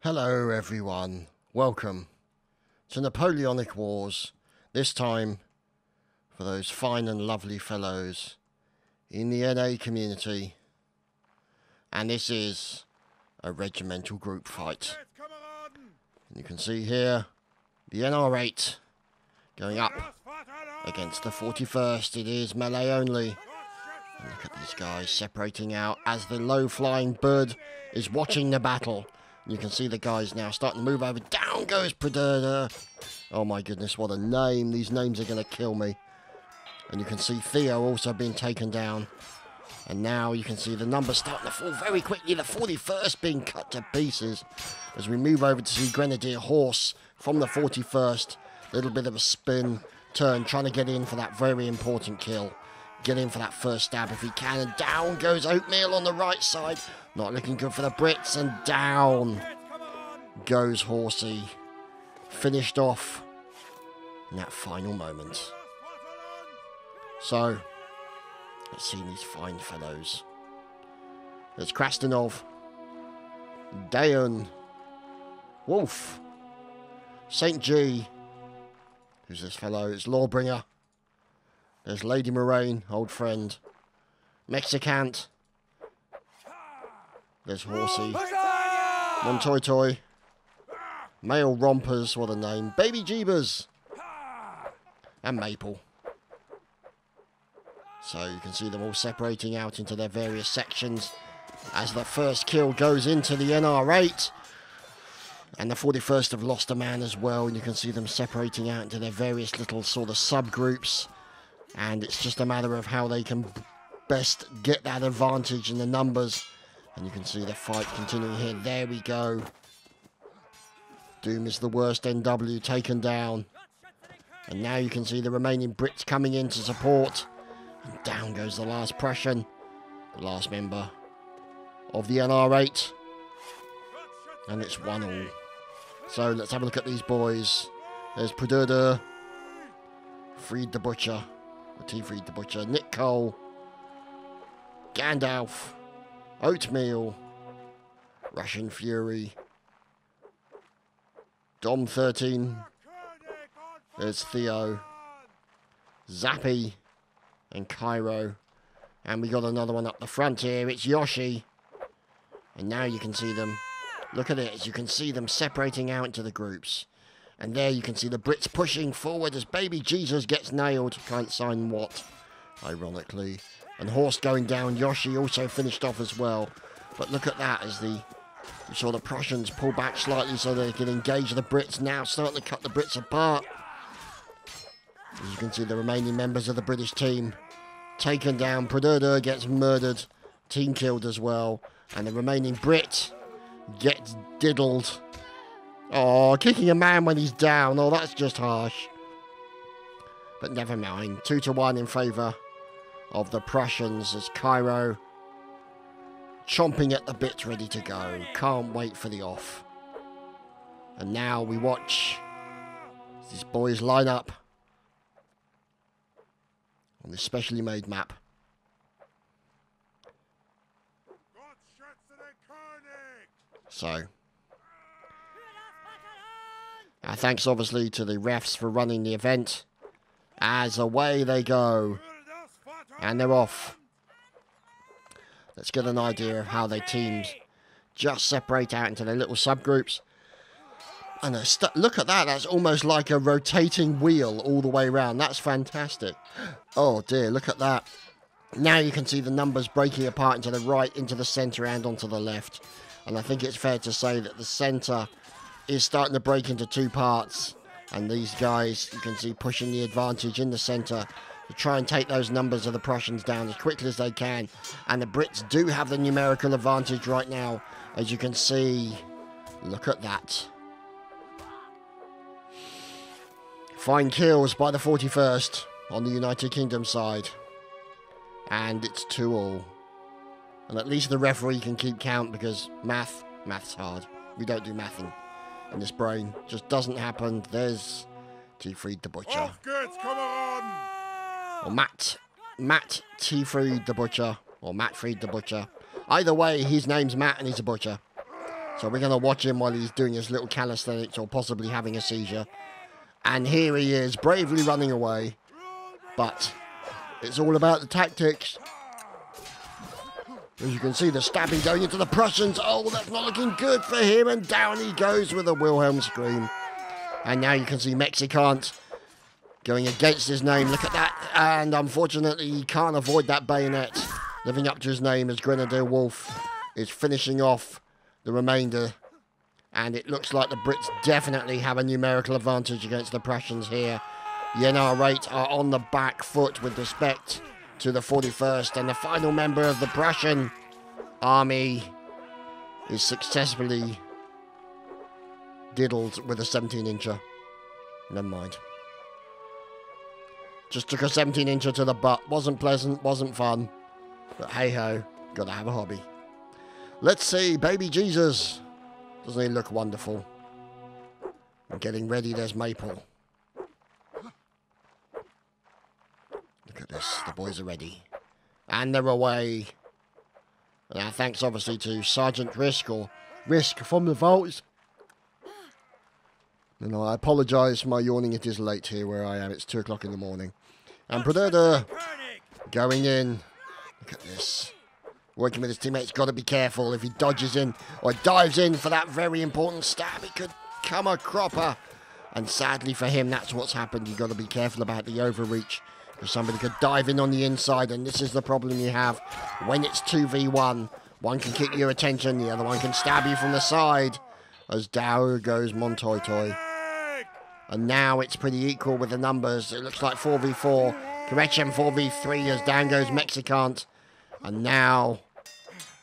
Hello everyone, welcome to Napoleonic Wars, this time for those fine and lovely fellows in the NA community, and this is a regimental group fight. And you can see here the Nr8 going up against the 41st, it is melee only. And look at these guys separating out as the low-flying bird is watching the battle. You can see the guys now starting to move over. Down goes Predator. Oh my goodness, what a name. These names are going to kill me. And you can see Theo also being taken down. And now you can see the numbers starting to fall very quickly. The 41st being cut to pieces. As we move over to see Grenadier Horse from the 41st. A little bit of a spin turn, trying to get in for that very important kill. Get in for that first stab if he can. And down goes Oatmeal on the right side. Not looking good for the Brits, and down goes Horsey. Finished off in that final moment. So, let's see these fine fellows. There's Krastanov, Dayon, Wolf, St. G. Who's this fellow? It's Lawbringer. There's Lady Moraine, old friend. Mexicant. There's Horsey. Montoy. Male Rompers, what a name. Baby Jeebers. And Maple. So you can see them all separating out into their various sections as the first kill goes into the Nr8. And the 41st have lost a man as well. And you can see them separating out into their various little sort of subgroups. And it's just a matter of how they can best get that advantage in the numbers. And you can see the fight continuing here. There we go. Doom is the worst NW taken down. And now you can see the remaining Brits coming in to support. And down goes the last Prussian. The last member of the Nr8. And it's 1-1. So let's have a look at these boys. There's Predator. Freed the Butcher. Freed the Butcher. Nick Cole. Gandalf. Oatmeal. Russian Fury. Dom 13. There's Theo. Zappy. And Cairo. And we got another one up the front here. It's Yoshi. And now you can see them. Look at it. You can see them separating out into the groups. And there you can see the Brits pushing forward as Baby Jesus gets nailed. Can't sign what, ironically. And Horse going down. Yoshi also finished off as well. But look at that as you saw the Prussians pull back slightly so they can engage the Brits. Now starting to cut the Brits apart. As you can see the remaining members of the British team taken down. Predator gets murdered. Team killed as well. And the remaining Brit gets diddled. Oh, kicking a man when he's down. Oh, that's just harsh. But never mind. 2-1 in favour of the Prussians as Cairo chomping at the bit, ready to go. Can't wait for the off. And now we watch these boys line up on this specially made map. So, thanks obviously to the refs for running the event, as away they go, and they're off. Let's get an idea of how their teams just separate out into their little subgroups. And look at that, that's almost like a rotating wheel all the way around. That's fantastic. Oh dear, look at that. Now you can see the numbers breaking apart into the right, into the centre and onto the left. And I think it's fair to say that the centre is starting to break into two parts. And these guys, you can see, pushing the advantage in the centre to try and take those numbers of the Prussians down as quickly as they can. And the Brits do have the numerical advantage right now, as you can see. Look at that. Fine kills by the 41st on the United Kingdom side. And it's 2-2. And at least the referee can keep count, because math's hard. We don't do math in this brain. Just doesn't happen. There's Freed the Butcher. Auf geht's, come on! Or Matt Freed the Butcher. Or Matt Freed the Butcher. Either way, his name's Matt and he's a butcher. So we're going to watch him while he's doing his little calisthenics or possibly having a seizure. And here he is, bravely running away. But it's all about the tactics. As you can see, the stabbing going into the Prussians. Oh, that's not looking good for him. And down he goes with a Wilhelm scream. And now you can see Mexicant going against his name. Look at that. And unfortunately, he can't avoid that bayonet. Living up to his name as Grenadier Wolf is finishing off the remainder. And it looks like the Brits definitely have a numerical advantage against the Prussians here. The Nr8 are on the back foot with respect to the 41st. And the final member of the Prussian army is successfully diddled with a 17-incher. Never mind. Just took a 17-incher to the butt. Wasn't pleasant, wasn't fun. But hey-ho, gotta have a hobby. Let's see, baby Jesus. Doesn't he look wonderful? And getting ready, there's Maple. Look at this, the boys are ready. And they're away. Now, thanks obviously to Sergeant Risk, or Risk from the vaults. And I apologise for my yawning, it is late here where I am, it's 2 o'clock in the morning. And Predator going in. Look at this. Working with his teammates, got to be careful. If he dodges in or dives in for that very important stab, it could come a cropper. And sadly for him, that's what's happened. You've got to be careful about the overreach, because somebody could dive in on the inside, and this is the problem you have when it's 2v1. One can keep your attention, the other one can stab you from the side. As down goes Montoy. And now it's pretty equal with the numbers. It looks like 4v4. Correction, 4v3 as down goes Mexicant. And now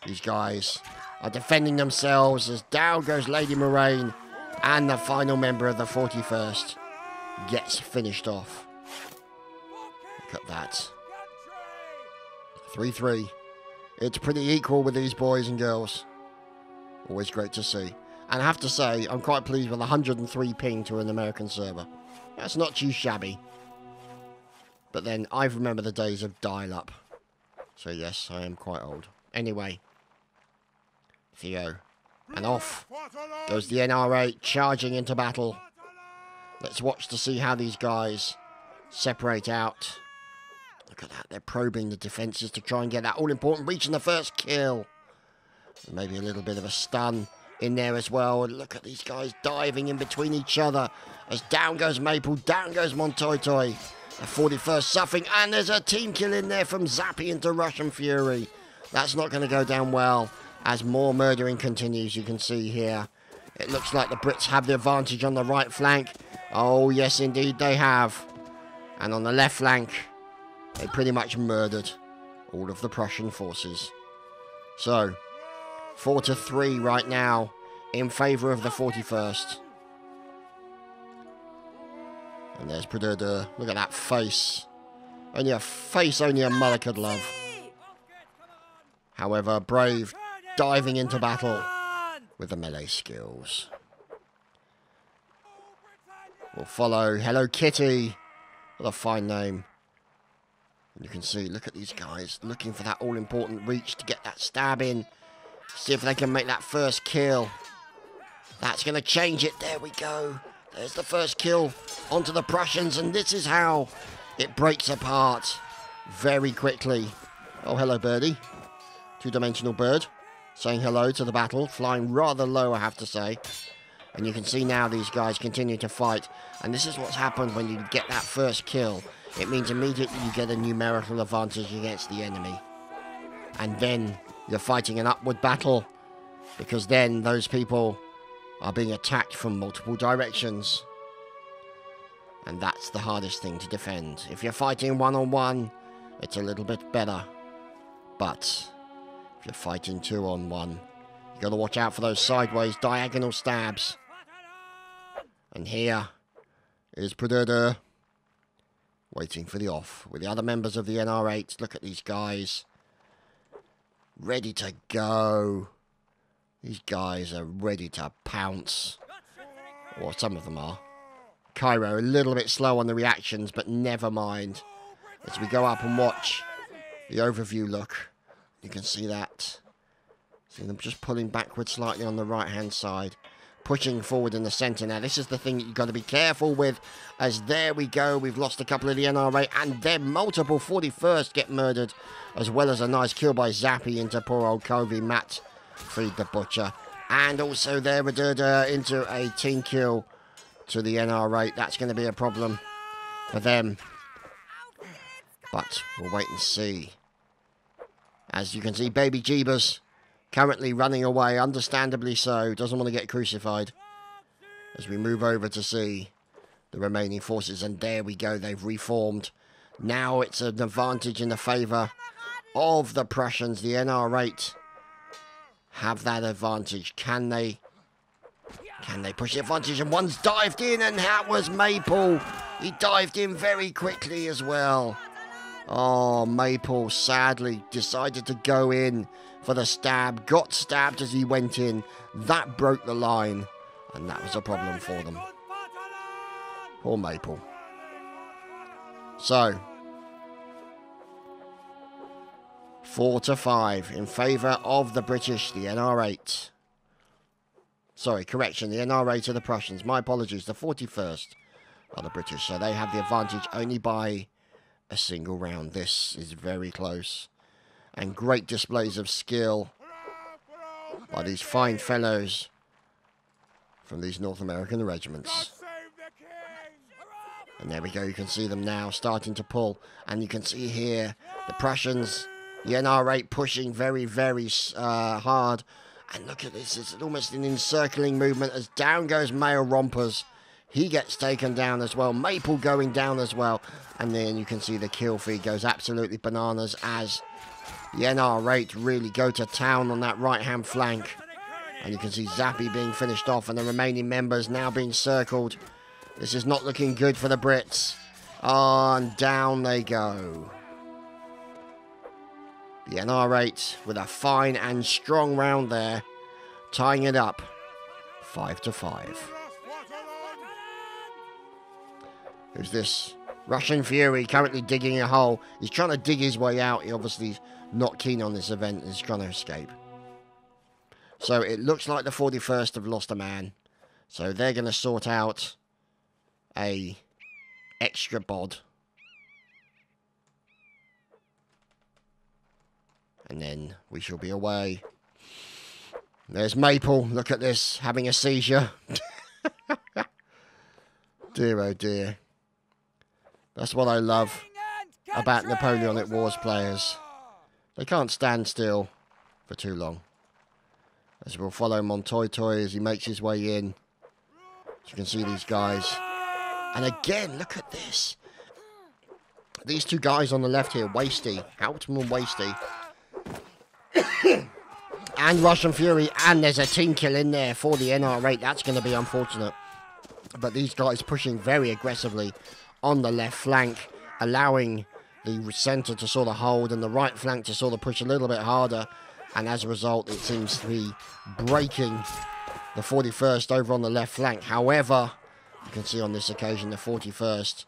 these guys are defending themselves as down goes Lady Moraine. And the final member of the 41st gets finished off. Look at that. 3-3. It's pretty equal with these boys and girls. Always great to see. And I have to say, I'm quite pleased with 103 ping to an American server. That's not too shabby. But then, I remember the days of dial-up. So yes, I am quite old. Anyway. Theo. And off goes the Nr8, charging into battle. Let's watch to see how these guys separate out. Look at that, they're probing the defences to try and get that all-important reach in the first kill. Maybe a little bit of a stun in there as well. And look at these guys diving in between each other as down goes Maple, down goes Montoy. The 41st suffering, and there's a team kill in there from Zappy into Russian Fury. That's not going to go down well as more murdering continues. You can see here it looks like the Brits have the advantage on the right flank. Oh yes indeed they have. And on the left flank they pretty much murdered all of the Prussian forces. So 4-3 right now in favour of the 41st. And there's Predator. Look at that face. Only a face, only a mother could love. However, Brave diving into battle with the melee skills. We'll follow Hello Kitty. What a fine name. And you can see, look at these guys looking for that all-important reach to get that stab in. See if they can make that first kill. That's going to change it. There we go. There's the first kill onto the Prussians, and this is how it breaks apart very quickly. Oh, hello, birdie. Two-dimensional bird saying hello to the battle, flying rather low, I have to say. And you can see now these guys continue to fight, and this is what's happened when you get that first kill. It means immediately you get a numerical advantage against the enemy. And then you're fighting an upward battle, because then those people are being attacked from multiple directions. And that's the hardest thing to defend. If you're fighting one-on-one, it's a little bit better. But if you're fighting 2-on-1, you've got to watch out for those sideways diagonal stabs. And here is Predator waiting for the off with the other members of the Nr8. Look at these guys. Ready to go. These guys are ready to pounce. Or some of them are. Cairo a little bit slow on the reactions, but never mind. As we go up and watch the overview look, you can see that See them just pulling backwards slightly on the right-hand side. Pushing forward in the centre. Now, this is the thing that you've got to be careful with, as there we go. We've lost a couple of the Nr8, and then multiple 41st get murdered, as well as a nice kill by Zappy into poor old Covey. Matt freed the Butcher. And also there, Reduda into a team kill to the Nr8. That's going to be a problem for them. But we'll wait and see. As you can see, Baby Jeebus currently running away, understandably so. Doesn't want to get crucified. As we move over to see the remaining forces. And there we go. They've reformed. Now it's an advantage in the favour of the Prussians. The Nr8 have that advantage. Can they push the advantage? And one's dived in, and that was Maple. He dived in very quickly as well. Oh, Maple sadly decided to go in for the stab. Got stabbed as he went in. That broke the line, and that was a problem for them. Poor Maple. So, 4-5 in favour of the British, the Nr8. Sorry, correction, the Nr8 are the Prussians. My apologies, the 41st are the British, so they have the advantage only by a single round. This is very close. And great displays of skill by these fine fellows from these North American regiments. And there we go, you can see them now starting to pull. And you can see here the Prussians, the Nr8 pushing very, very hard. And look at this, it's almost an encircling movement as down goes Male Rompers. He gets taken down as well. Maple going down as well. And then you can see the kill feed goes absolutely bananas as the Nr8 really go to town on that right-hand flank. And you can see Zappy being finished off and the remaining members now being circled. This is not looking good for the Brits. Oh, and down they go. The Nr8 with a fine and strong round there, tying it up 5-5. Who's this? Russian Fury currently digging a hole. He's trying to dig his way out. He obviously is not keen on this event. He's trying to escape. So it looks like the 41st have lost a man. So they're going to sort out a extra bod. And then we shall be away. There's Maple. Look at this. Having a seizure. Dear, oh dear. That's what I love about Napoleonic Wars players. They can't stand still for too long. As we'll follow Montoy as he makes his way in. As you can see these guys. And again, look at this. These two guys on the left here, Wasty, Hauptmann and Wasty. And Russian Fury, and there's a team kill in there for the Nr8. That's going to be unfortunate. But these guys pushing very aggressively on the left flank, allowing the centre to sort of hold and the right flank to sort of push a little bit harder. And as a result, it seems to be breaking the 41st over on the left flank. However, you can see on this occasion the 41st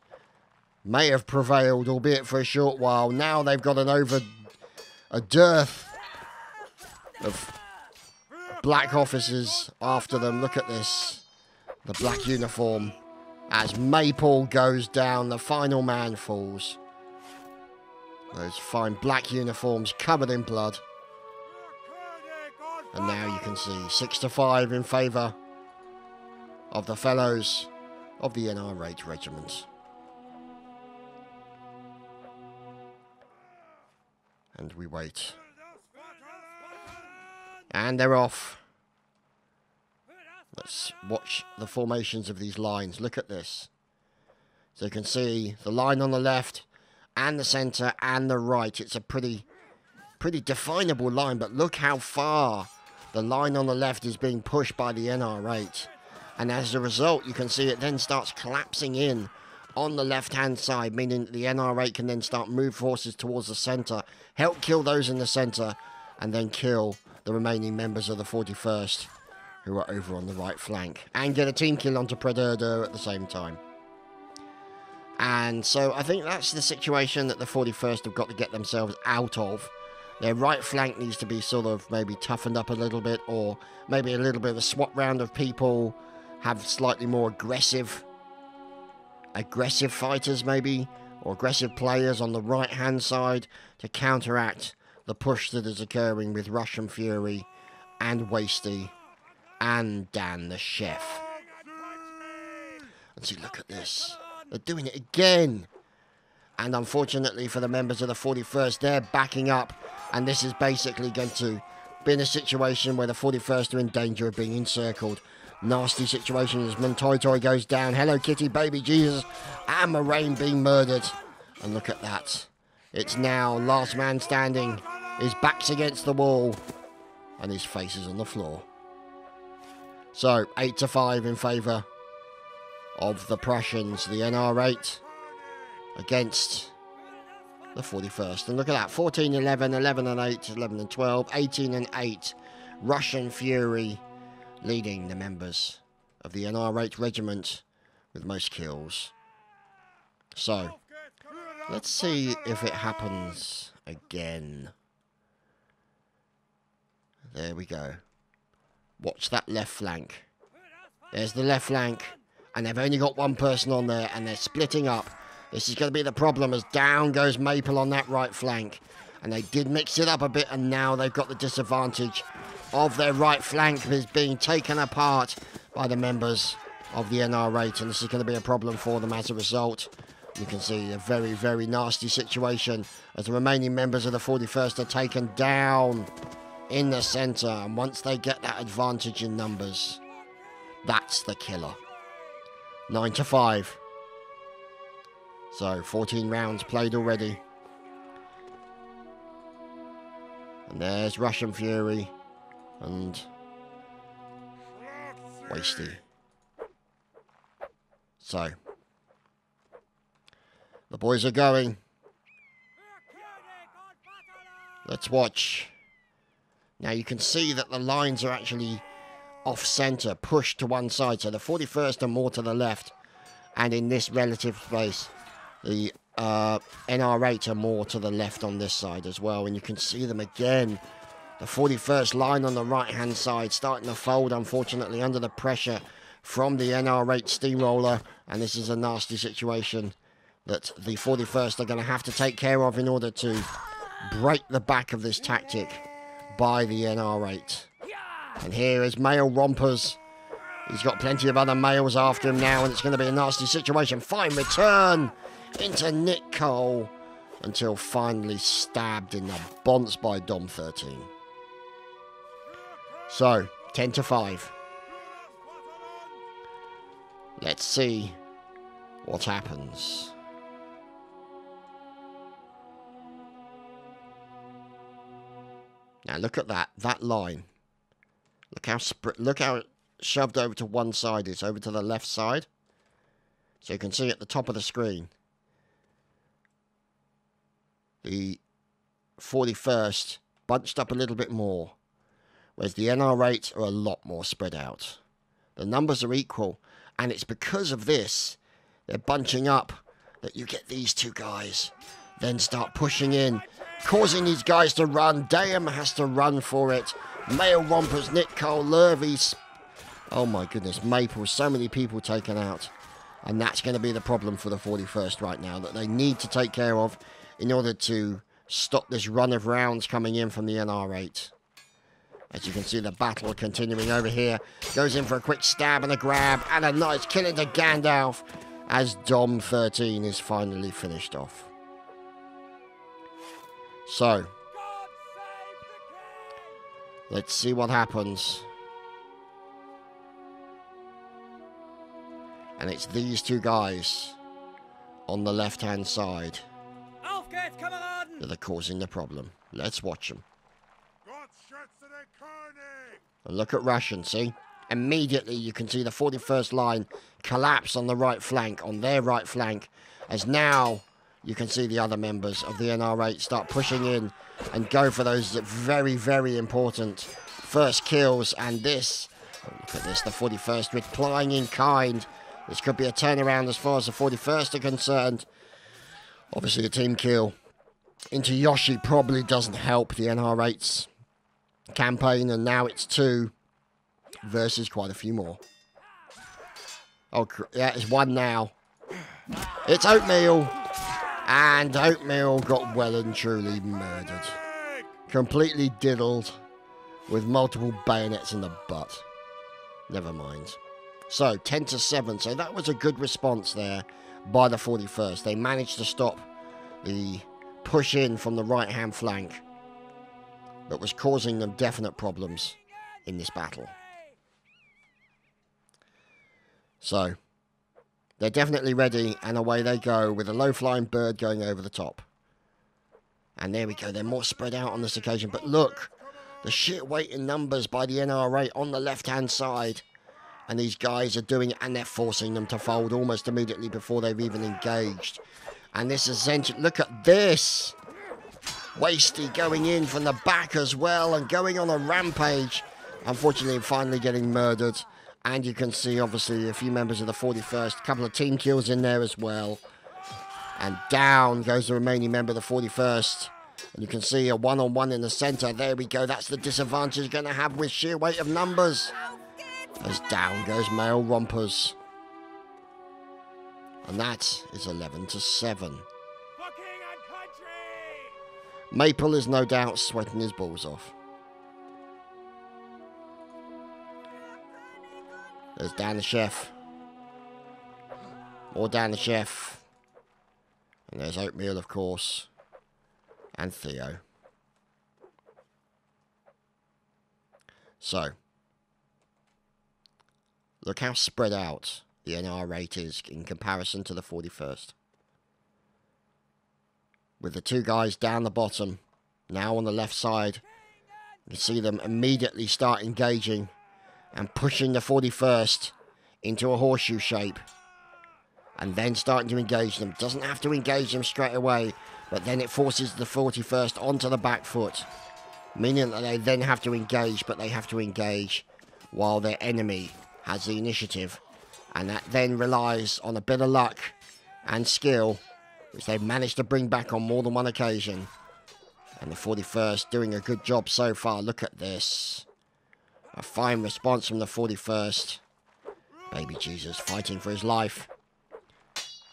may have prevailed, albeit for a short while. Now they've got a dearth of black officers after them. Look at this. The black uniform. As Maple goes down, the final man falls. Those fine black uniforms covered in blood. And now you can see 6-5 in favour of the fellows of the Nr8 regiment. And we wait. And they're off. Let's watch the formations of these lines. Look at this. So you can see the line on the left and the centre and the right. It's a pretty definable line, but look how far the line on the left is being pushed by the Nr8. And as a result, you can see it then starts collapsing in on the left-hand side, meaning that the Nr8 can then start move forces towards the centre, help kill those in the centre, and then kill the remaining members of the 41st who are over on the right flank, and get a team kill onto Predator at the same time. And so I think that's the situation that the 41st have got to get themselves out of. Their right flank needs to be sort of maybe toughened up a little bit, or maybe a little bit of a swap round of people, have slightly more aggressive fighters maybe, or aggressive players on the right hand side to counteract the push that is occurring with Russian Fury and Wasty and Dan the Chef. And see, look at this. They're doing it again. And unfortunately for the members of the 41st, they're backing up. And this is basically going to be in a situation where the 41st are in danger of being encircled. Nasty situation as Montoy goes down. Hello Kitty, Baby Jesus, and Moraine being murdered. And look at that. It's now last man standing. His back's against the wall. And his face is on the floor. So, 8-5 in favour of the Prussians. The Nr8 against the 41st. And look at that. 14-11, 11-8, 11-12, 18-8. Russian Fury leading the members of the Nr8 regiment with most kills. So, let's see if it happens again. There we go. Watch that left flank. There's the left flank. And they've only got one person on there, and they're splitting up. This is going to be the problem as down goes Maple on that right flank. And they did mix it up a bit, and now they've got the disadvantage of their right flank is being taken apart by the members of the Nr8. And this is going to be a problem for them as a result. You can see a very, very nasty situation as the remaining members of the 41st are taken down in the centre. And once they get that advantage in numbers, that's the killer. 9-5. So 14 rounds played already. And there's Russian Fury and Wasty. So the boys are going. Let's watch. Now you can see that the lines are actually off-centre, pushed to one side. So the 41st are more to the left. And in this relative space, the Nr8 are more to the left on this side as well. And you can see them again. The 41st line on the right-hand side starting to fold, unfortunately, under the pressure from the Nr8 steamroller. And this is a nasty situation that the 41st are going to have to take care of in order to break the back of this tactic by the Nr8. And here is Male Rompers. He's got plenty of other males after him now, and it's going to be a nasty situation. Fine return into Nick Cole until finally stabbed in the bonce by Dom 13. So, 10-5. Let's see what happens. Now look at that line. Look how shoved over to one side it's over to the left side. So you can see at the top of the screen, the 41st bunched up a little bit more, whereas the Nr8 are a lot more spread out. The numbers are equal, and it's because of this, they're bunching up, that you get these two guys then start pushing in, causing these guys to run. Dayam has to run for it. Male Rompers, Nick Cole, Lurvy. Oh my goodness, Maple, so many people taken out. And that's going to be the problem for the 41st right now, that they need to take care of in order to stop this run of rounds coming in from the Nr8. As you can see, the battle continuing over here. Goes in for a quick stab and a grab, and a nice kill into Gandalf as Dom 13 is finally finished off. So, let's see what happens. And it's these two guys on the left-hand side that are causing the problem. Let's watch them. And look at Russian, see? Immediately you can see the 41st line collapse on the right flank, on their right flank, as now you can see the other members of the Nr8 start pushing in and go for those very, very important first kills. And this, look at this, the 41st replying in kind. This could be a turnaround as far as the 41st are concerned. Obviously a team kill into Yoshi probably doesn't help the NR8's campaign, and now it's 2 versus quite a few more. Oh, yeah, it's 1 now. It's Oatmeal, and Oatmeal got well and truly murdered. Completely diddled with multiple bayonets in the butt. Never mind. So, 10-7. So that was a good response there by the 41st. They managed to stop the push in from the right-hand flank that was causing them definite problems in this battle. So, they're definitely ready, and away they go with a low-flying bird going over the top. And there we go. They're more spread out on this occasion. But look, the sheer weight in numbers by the Nr8 on the left-hand side. And these guys are doing it, and they're forcing them to fold almost immediately before they've even engaged. And this is essentially, look at this. Wasty going in from the back as well and going on a rampage. Unfortunately, finally getting murdered. And you can see, obviously, a few members of the 41st. A couple of team kills in there as well. And down goes the remaining member of the 41st. And you can see a one-on-one in the centre. There we go. That's the disadvantage you're going to have with sheer weight of numbers. As down goes male rompers. And that is 11-7. Maple is no doubt sweating his balls off. There's Dan the Chef. More Dan the Chef. And there's Oatmeal, of course. And Theo. So, look how spread out the Nr8 is in comparison to the 41st. With the 2 guys down the bottom, now on the left side, you can see them immediately start engaging and pushing the 41st into a horseshoe shape. And then starting to engage them. Doesn't have to engage them straight away, but then it forces the 41st onto the back foot. Meaning that they then have to engage, but they have to engage while their enemy has the initiative. And that then relies on a bit of luck and skill, which they've managed to bring back on more than one occasion. And the 41st doing a good job so far. Look at this. A fine response from the 41st. Baby Jesus fighting for his life.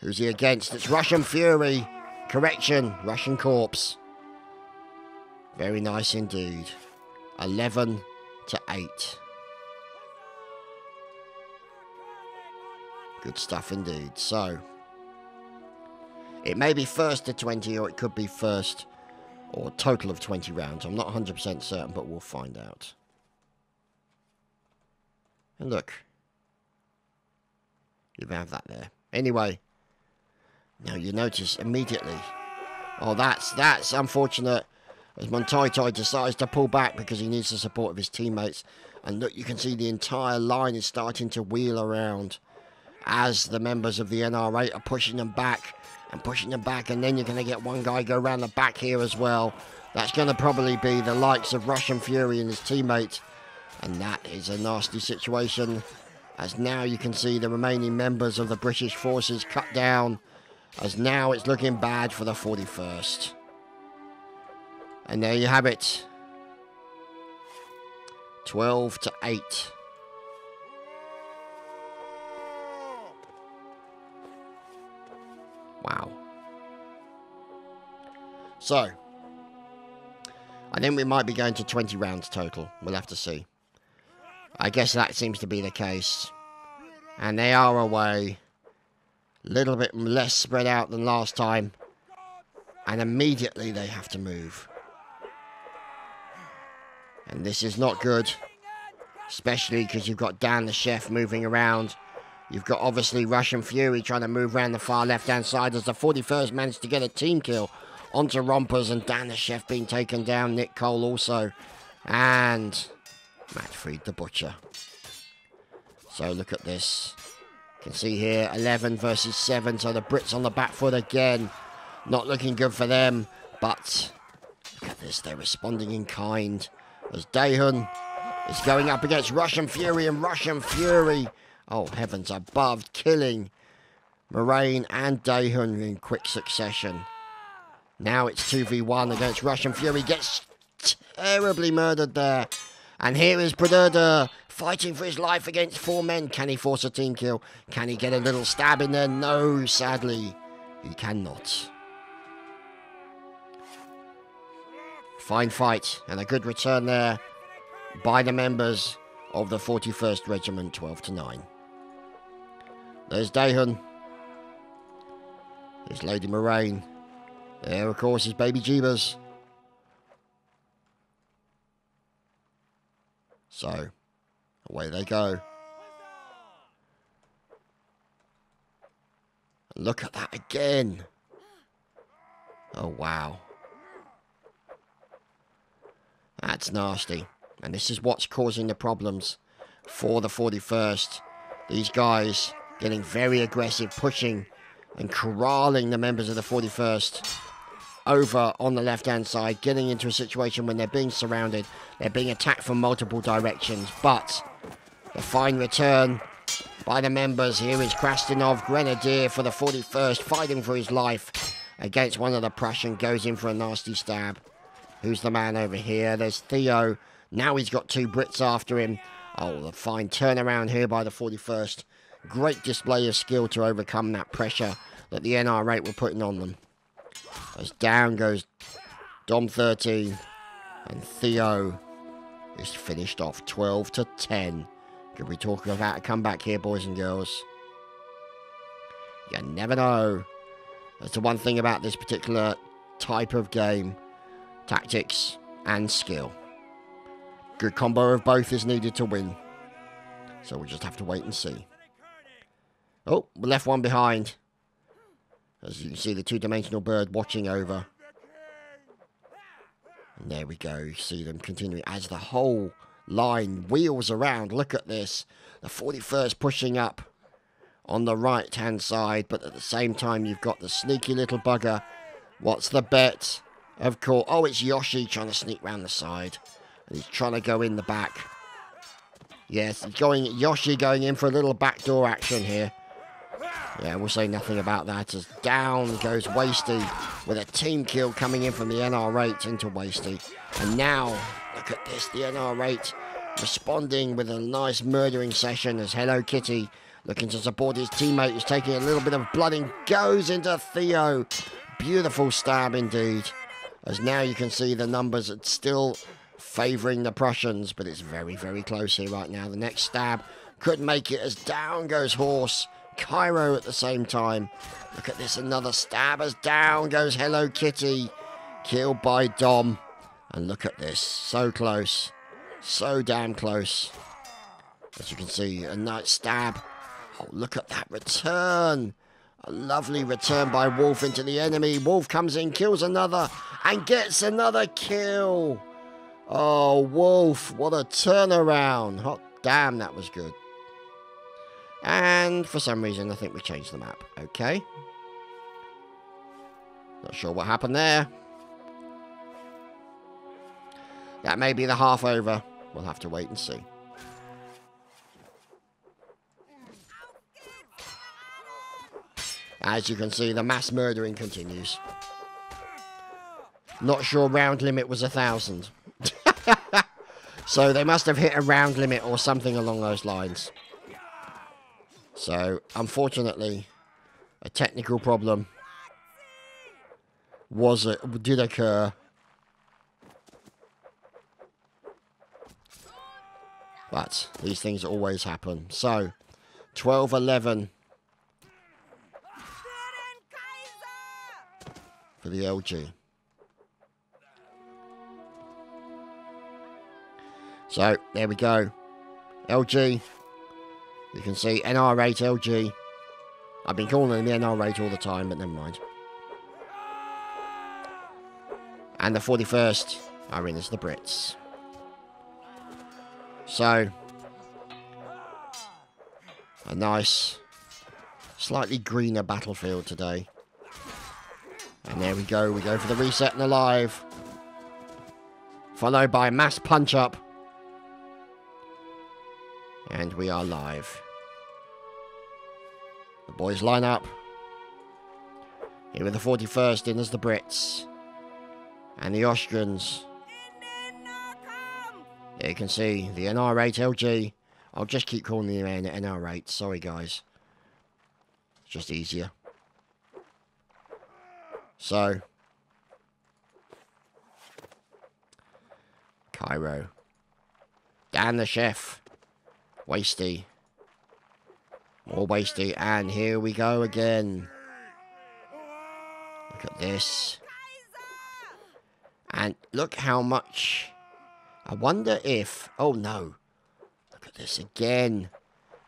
Who's he against? It's Russian Fury. Correction, Russian Corpse. Very nice indeed. 11-8. Good stuff indeed. So, it may be first to 20, or it could be first or a total of 20 rounds. I'm not 100% certain, but we'll find out. And look. You have that there. Anyway. Now you notice immediately. Oh, that's unfortunate. As Nr8 decides to pull back because he needs the support of his teammates. And look, you can see the entire line is starting to wheel around as the members of the Nr8 are pushing them back and pushing them back. And then you're going to get one guy go around the back here as well. That's going to probably be the likes of Russian Fury and his teammate. And that is a nasty situation. As now you can see the remaining members of the British forces cut down. As now it's looking bad for the 41st. And there you have it. 12-8. Wow. So, I think we might be going to 20 rounds total. We'll have to see. I guess that seems to be the case. And they are away. A little bit less spread out than last time. And immediately they have to move. And this is not good. Especially because you've got Dan the Chef moving around. You've got obviously Russian Fury trying to move around the far left-hand side as the 41st managed to get a team kill onto Rompers, and Dan the Chef being taken down. Nick Cole also. And Matfried the Butcher. So look at this. You can see here 11 versus 7. So the Brits on the back foot again. Not looking good for them. But look at this. They're responding in kind. As Dahun is going up against Russian Fury, and Russian Fury, oh heavens above, killing Moraine and Dahun in quick succession. Now it's 2v1 against Russian Fury. Gets terribly murdered there. And here is Bredurda fighting for his life against 4 men. Can he force a team kill? Can he get a little stab in there? No, sadly, he cannot. Fine fight and a good return there by the members of the 41st Regiment, 12-9. There's Dahun. There's Lady Moraine. There, of course, is Baby Jeebus. So, away they go. Look at that again. Oh, wow. That's nasty. And this is what's causing the problems for the 41st. These guys getting very aggressive, pushing and corralling the members of the 41st over on the left-hand side, getting into a situation when they're being surrounded. They're being attacked from multiple directions, but the fine return by the members. Here is Krastinov, Grenadier for the 41st, fighting for his life against one of the Prussian, goes in for a nasty stab. Who's the man over here? There's Theo. Now he's got 2 Brits after him. Oh, the fine turnaround here by the 41st. Great display of skill to overcome that pressure that the Nr8 were putting on them. As down goes Dom 13. And Theo is finished off 12-10. Could we talk about a comeback here, boys and girls? You never know. That's the one thing about this particular type of game. Tactics and skill. Good combo of both is needed to win. So we'll just have to wait and see. Oh, we left one behind. As you can see, the 2-dimensional bird watching over. And there we go. You see them continuing as the whole line wheels around. Look at this. The 41st pushing up on the right-hand side. But at the same time, you've got the sneaky little bugger. What's the bet? Of course. Oh, it's Yoshi trying to sneak round the side. And he's trying to go in the back. Yes, Yoshi going in for a little backdoor action here. Yeah, we'll say nothing about that as down goes Wasty with a team kill coming in from the Nr8 into Wasty. And now, look at this, the Nr8 responding with a nice murdering session as Hello Kitty looking to support his teammate who's taking a little bit of blood and goes into Theo. Beautiful stab indeed. As now you can see the numbers are still favouring the Prussians, but it's very, very close here right now. The next stab could make it as down goes Horse. Cairo at the same time. Look at this, another stab as down goes Hello Kitty. Killed by Dom. And look at this, so close. So damn close. As you can see, a nice stab. Oh, look at that return. A lovely return by Wolf into the enemy. Wolf comes in, kills another, and gets another kill. Oh, Wolf, what a turnaround. Hot damn, that was good. And for some reason, I think we changed the map. Okay. Not sure what happened there. That may be the half over. We'll have to wait and see. As you can see, the mass murdering continues. Not sure round limit was 1,000. So they must have hit a round limit or something along those lines. So, unfortunately, a technical problem did occur. But these things always happen. So, 12-11 for the LG. So, there we go. LG. You can see Nr8 LG. I've been calling them the Nr8 all the time, but never mind. And the 41st are in as the Brits. So, a nice, slightly greener battlefield today. And there we go for the reset and alive. Followed by a mass punch-up. And we are live. The boys line up. Here with the 41st in as the Brits. And the Austrians. There you can see the Nr8 LG. I'll just keep calling the Nr8. Sorry, guys. It's just easier. So. Cairo. Dan the chef. Wasty. More wasty. And here we go again. Look at this. And look how much. I wonder if... Oh no. Look at this again.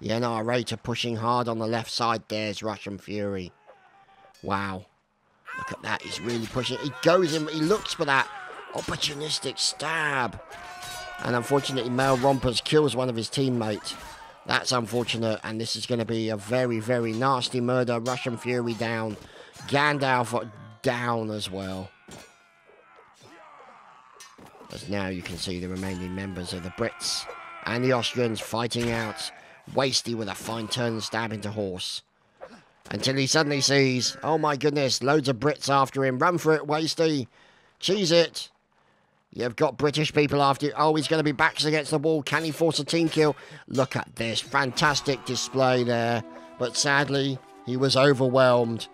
The Nr8 are pushing hard on the left side. There's Russian Fury. Wow. Look at that. He's really pushing. He goes in. He looks for that opportunistic stab. And unfortunately, Male Rompers kills one of his teammates. That's unfortunate. And this is going to be a very, very nasty murder. Russian Fury down. Gandalf down as well. As now you can see the remaining members of the Brits and the Austrians fighting out. Wasty with a fine turn and stab into horse. Until he suddenly sees, oh my goodness, loads of Brits after him. Run for it, Wasty. Cheese it. You've got British people after you. Oh, he's going to be backs against the wall. Can he force a team kill? Look at this. Fantastic display there. But sadly, he was overwhelmed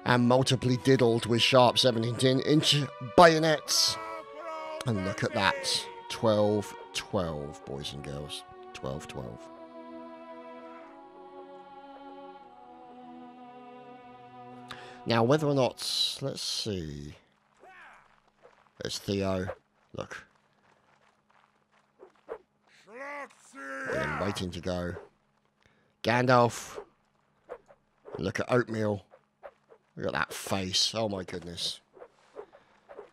and multiply diddled with sharp 17-inch bayonets. And look at that. 12-12, boys and girls. 12-12. Now, whether or not... Let's see. There's Theo. Look. Waiting to go. Gandalf. Look at Oatmeal. Look at that face. Oh, my goodness.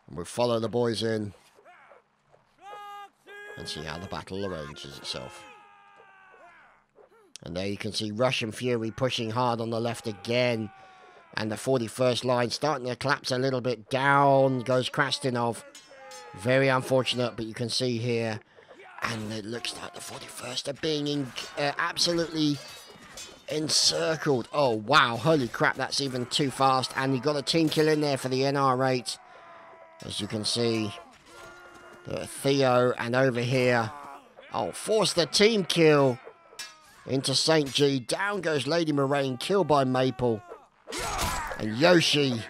And we'll follow the boys in. And see how the battle arranges itself. And there you can see Russian Fury pushing hard on the left again. And the 41st line starting to collapse a little bit. Down goes Krastinov. Very unfortunate, but you can see here. And it looks like the 41st are being absolutely encircled. Oh, wow. Holy crap, that's even too fast. And you got a team kill in there for the Nr8. As you can see. Theo, and over here, oh, force the team kill into St. G. Down goes Lady Moraine, killed by Maple. And Yoshi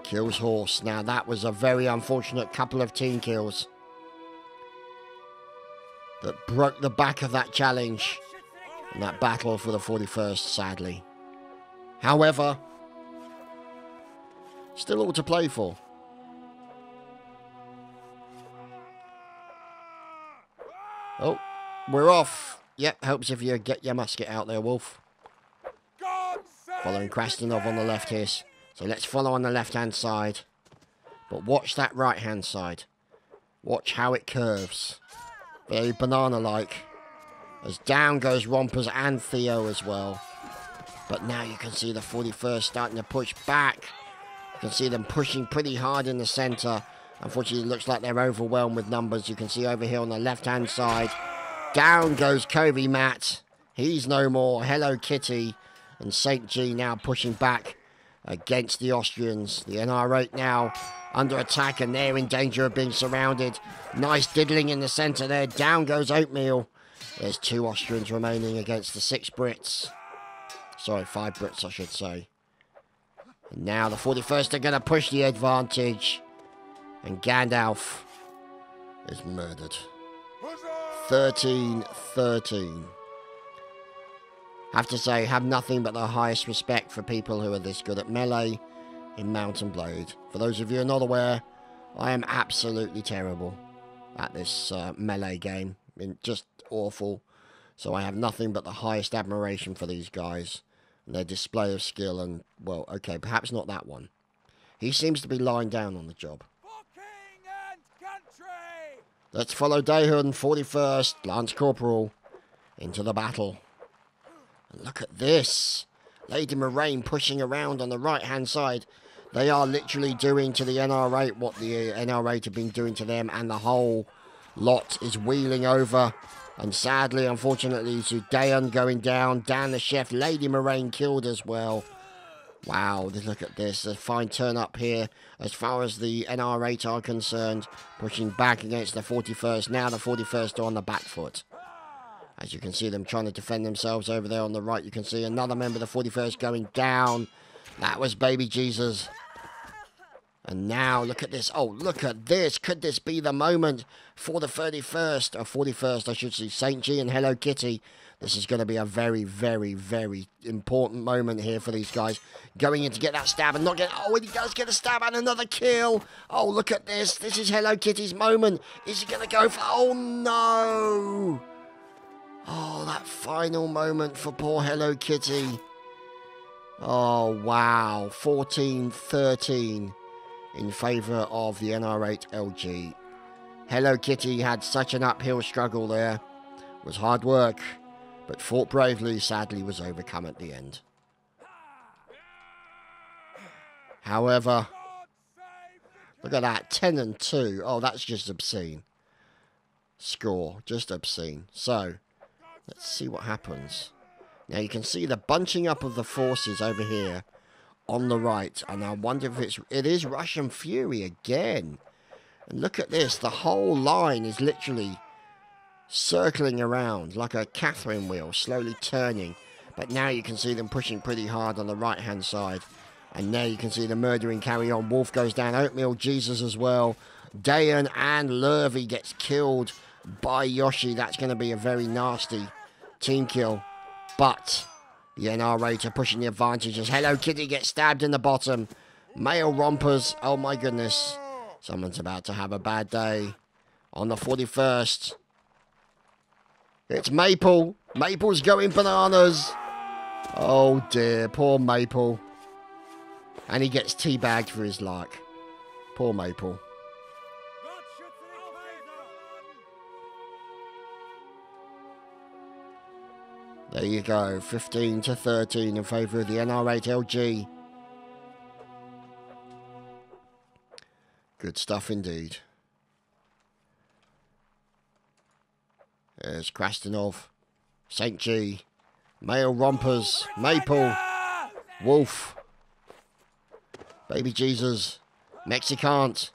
kills Horse. Now, that was a very unfortunate couple of team kills that broke the back of that challenge in that battle for the 41st, sadly. However, still all to play for. Oh, we're off. Yep, helps if you get your musket out there, Wolf. Following Krastinov on the left here. So let's follow on the left-hand side. But watch that right-hand side. Watch how it curves. Very banana-like. As down goes Rompers and Theo as well. But now you can see the 41st starting to push back. You can see them pushing pretty hard in the centre. Unfortunately, it looks like they're overwhelmed with numbers. You can see over here on the left-hand side. Down goes Covey Matt. He's no more. Hello Kitty. And St. G now pushing back against the Austrians. The Nr8 now under attack and they're in danger of being surrounded. Nice diddling in the centre there. Down goes Oatmeal. There's 2 Austrians remaining against the 6 Brits. Sorry, 5 Brits I should say. And now the 41st are going to push the advantage. And Gandalf is murdered. 13-13. Have to say, have nothing but the highest respect for people who are this good at melee in Mount and Blade. For those of you who are not aware, I am absolutely terrible at this melee game. I mean, just awful. So I have nothing but the highest admiration for these guys and their display of skill. And, well, okay, perhaps not that one. He seems to be lying down on the job. Let's follow Dahun, 41st, Lance Corporal, into the battle. And look at this. Lady Moraine pushing around on the right-hand side. They are literally doing to the Nr8 what the Nr8 have been doing to them, and the whole lot is wheeling over. And sadly, unfortunately, to Dayan going down. Dan the chef, Lady Moraine killed as well. Wow, look at this. A fine turn up here as far as the Nr8 are concerned. Pushing back against the 41st. Now the 41st are on the back foot. As you can see them trying to defend themselves over there on the right. You can see another member of the 41st going down. That was Baby Jesus. And now, look at this. Oh, look at this. Could this be the moment for the 31st, or 41st, I should say, St. G and Hello Kitty? This is going to be a very, very, very important moment here for these guys. Going in to get that stab and not get... Oh, and he does get a stab and another kill. Oh, look at this. This is Hello Kitty's moment. Is he going to go for... Oh, no. Oh, that final moment for poor Hello Kitty. Oh, wow. 14-13 in favour of the Nr8 LG. Hello Kitty had such an uphill struggle there. It was hard work, but fought bravely, sadly was overcome at the end. However, look at that, 10-2. Oh, that's just obscene. Score, just obscene. So, let's see what happens. Now you can see the bunching up of the forces over here on the right, and I wonder if it is Russian Fury again. And look at this, the whole line is literally circling around like a Catherine wheel, slowly turning. But now you can see them pushing pretty hard on the right hand side. And now you can see the murdering carry on. Wolf goes down, Oatmeal Jesus as well. Dayan and Lurvy gets killed by Yoshi. That's going to be a very nasty team kill. But the Nr8 are pushing the advantage as Hello Kitty gets stabbed in the bottom. Male rompers, oh my goodness. Someone's about to have a bad day. On the 41st. It's Maple. Maple's going bananas. Oh dear, poor Maple. And he gets teabagged for his luck. Poor Maple. There you go, 15-13 in favour of the Nr8 LG. Good stuff indeed. There's Krasnov, St. G, Male Rompers, Maple, Wolf, Baby Jesus, Mexicant,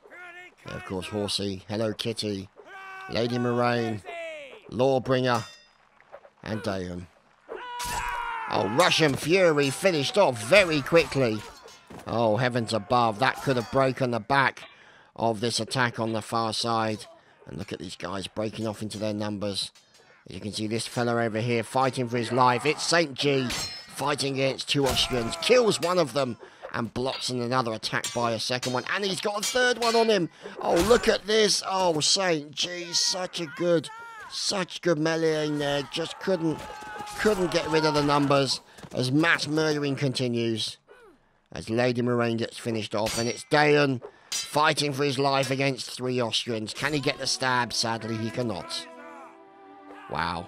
and of course Horsey, Hello Kitty, Lady Moraine, Lawbringer, and Dayan. Oh, Russian Fury finished off very quickly. Oh, heavens above. That could have broken the back of this attack on the far side. And look at these guys breaking off into their numbers. As you can see, this fella over here fighting for his life. It's St. G fighting against two Austrians. Kills one of them and blocks another attack by a second one. And he's got a third one on him. Oh, look at this. Oh, St. G, such good meleeing there. Just couldn't get rid of the numbers as mass murdering continues. As Lady Moraine gets finished off, and it's Dayan fighting for his life against three Austrians. Can he get the stab? Sadly, he cannot. Wow.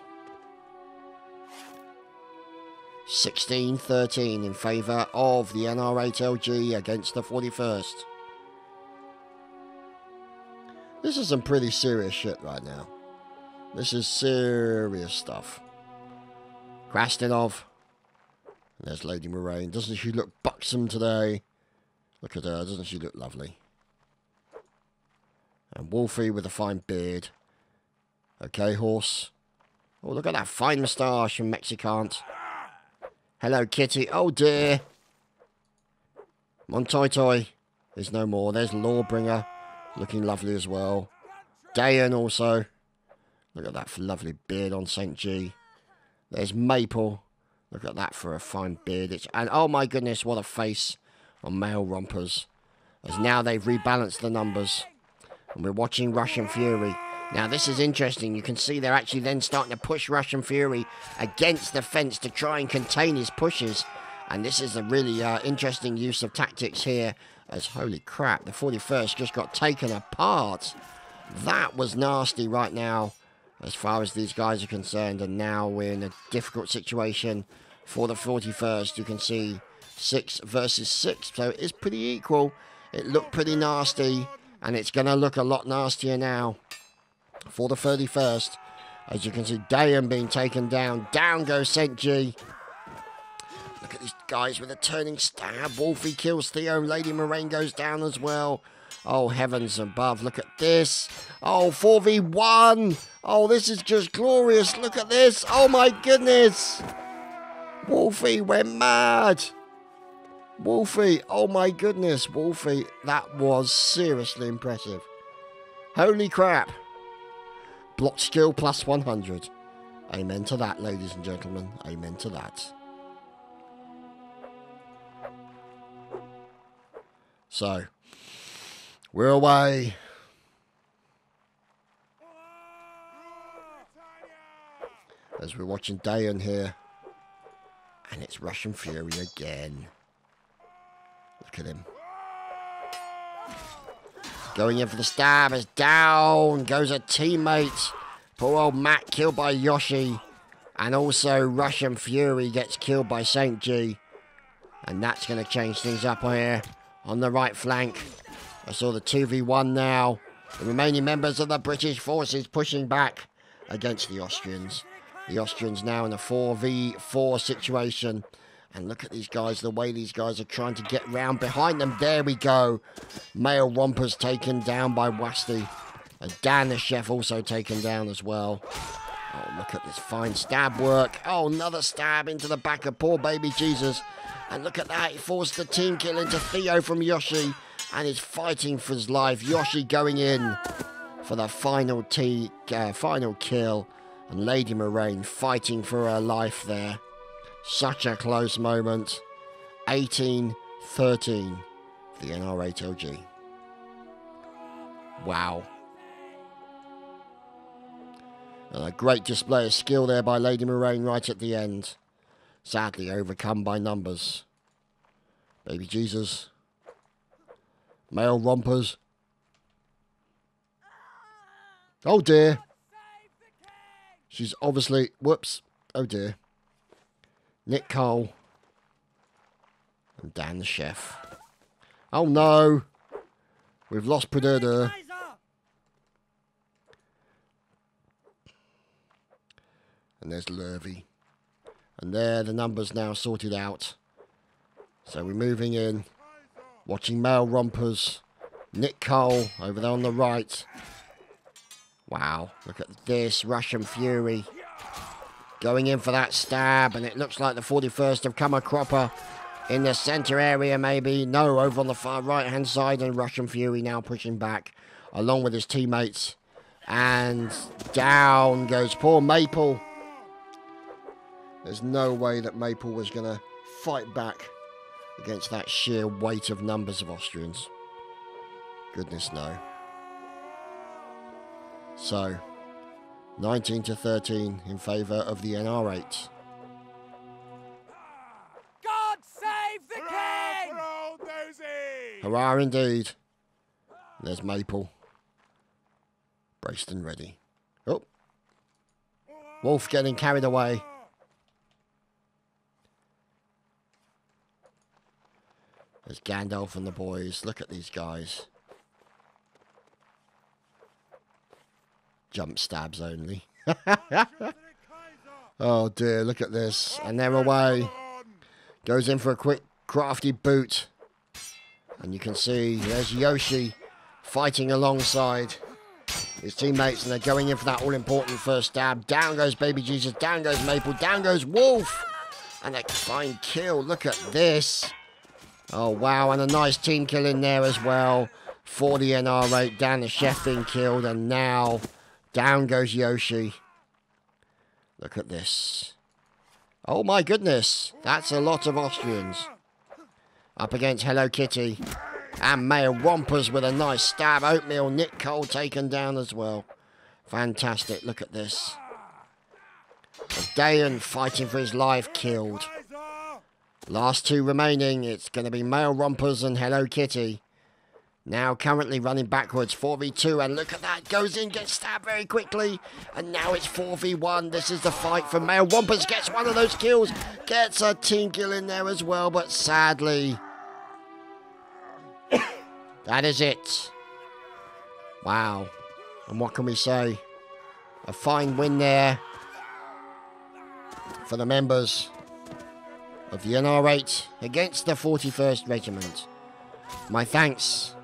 16-13 in favour of the Nr8 LG against the 41st. This is some pretty serious shit right now. This is serious stuff. Krasnov. There's Lady Moraine. Doesn't she look buxom today? Look at her. Doesn't she look lovely? And Wolfie with a fine beard. Okay, Horse. Oh, look at that fine moustache from Mexicant. Hello, Kitty. Oh, dear. Montoy is no more. There's Lawbringer. Looking lovely as well. Dayan also. Look at that lovely beard on St. G. There's Maple. Look at that for a fine beard. And oh my goodness, what a face on Male Rompers. As now they've rebalanced the numbers. And we're watching Russian Fury. Now this is interesting. You can see they're actually then starting to push Russian Fury against the fence to try and contain his pushes. And this is a really interesting use of tactics here. As holy crap, the 41st just got taken apart. That was nasty right now, as far as these guys are concerned. And now we're in a difficult situation for the 41st. You can see 6 versus 6. So it is pretty equal. It looked pretty nasty. And it's going to look a lot nastier now for the 31st. As you can see, Dayan being taken down. Down goes St. G. these guys with a turning stab. Wolfie kills Theo. Lady Moraine goes down as well. Oh, heavens above. Look at this. Oh, 4v1. Oh, this is just glorious. Look at this. Oh, my goodness. Wolfie went mad. Wolfie. Oh, my goodness. Wolfie. That was seriously impressive. Holy crap. Block skill plus 100. Amen to that, ladies and gentlemen. Amen to that. So, we're away. As we're watching Dayan here. And it's Russian Fury again. Look at him. Going in for the stab. As down goes a teammate. Poor old Matt killed by Yoshi. And also Russian Fury gets killed by St. G. And that's going to change things up here on the right flank. I saw the 2v1 now. The remaining members of the British forces pushing back against the Austrians. The Austrians now in a 4v4 situation. And look at these guys, the way these guys are trying to get round behind them. There we go. Male Rompers taken down by Wasti. Dan the Chef also taken down as well. Oh, look at this fine stab work. Oh, another stab into the back of poor baby Jesus. And look at that, he forced the team kill into Theo from Yoshi. And is fighting for his life. Yoshi going in for the final kill. And Lady Moraine fighting for her life there. Such a close moment. 18-13 for the Nr8 LG. Wow. And a great display of skill there by Lady Moraine right at the end. Sadly overcome by numbers. Baby Jesus. Male Rompers. Oh dear. She's obviously... Whoops. Oh dear. Nick Cole. And Dan the Chef. Oh no. We've lost Predator. And there's Lurvy. And there, the numbers now sorted out. So we're moving in. Watching Male Rompers. Nick Cole over there on the right. Wow, look at this. Russian Fury. Going in for that stab. And it looks like the 41st have come a cropper. In the centre area maybe. No, over on the far right hand side. And Russian Fury now pushing back. Along with his teammates. And down goes poor Maple. There's no way that Maple was going to fight back against that sheer weight of numbers of Austrians. Goodness no. So, 19-13 in favour of the Nr8. God save the king! Hurrah indeed. There's Maple. Braced and ready. Oh. Wolf getting carried away. There's Gandalf and the boys. Look at these guys. Jump stabs only. Oh dear, look at this. And they're away. Goes in for a quick crafty boot. And you can see there's Yoshi fighting alongside his teammates. And they're going in for that all-important first stab. Down goes Baby Jesus. Down goes Maple. Down goes Wolf. And a fine kill. Look at this. Oh, wow, and a nice team kill in there as well for the Nr8. Dan the Chef being killed, and now down goes Yoshi. Look at this. Oh, my goodness. That's a lot of Austrians. Up against Hello Kitty. And Male Rompers with a nice stab. Oatmeal, Nick Cole taken down as well. Fantastic. Look at this. Dayan fighting for his life, killed. Last two remaining. It's going to be Male Rompers and Hello Kitty. Now currently running backwards. 4v2. And look at that. Goes in, gets stabbed very quickly. And now it's 4v1. This is the fight for Male Rompers. Gets one of those kills. Gets a team kill in there as well. But sadly, that is it. Wow. And what can we say? A fine win there for the members of the Nr8 against the 41st Regiment. My thanks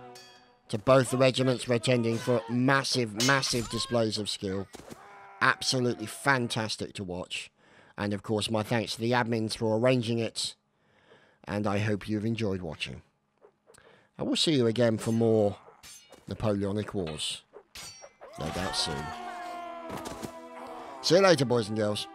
to both the regiments for attending for massive displays of skill. Absolutely fantastic to watch. And of course my thanks to the admins for arranging it. And I hope you've enjoyed watching. I will see you again for more Napoleonic Wars. No doubt soon. See you later, boys and girls.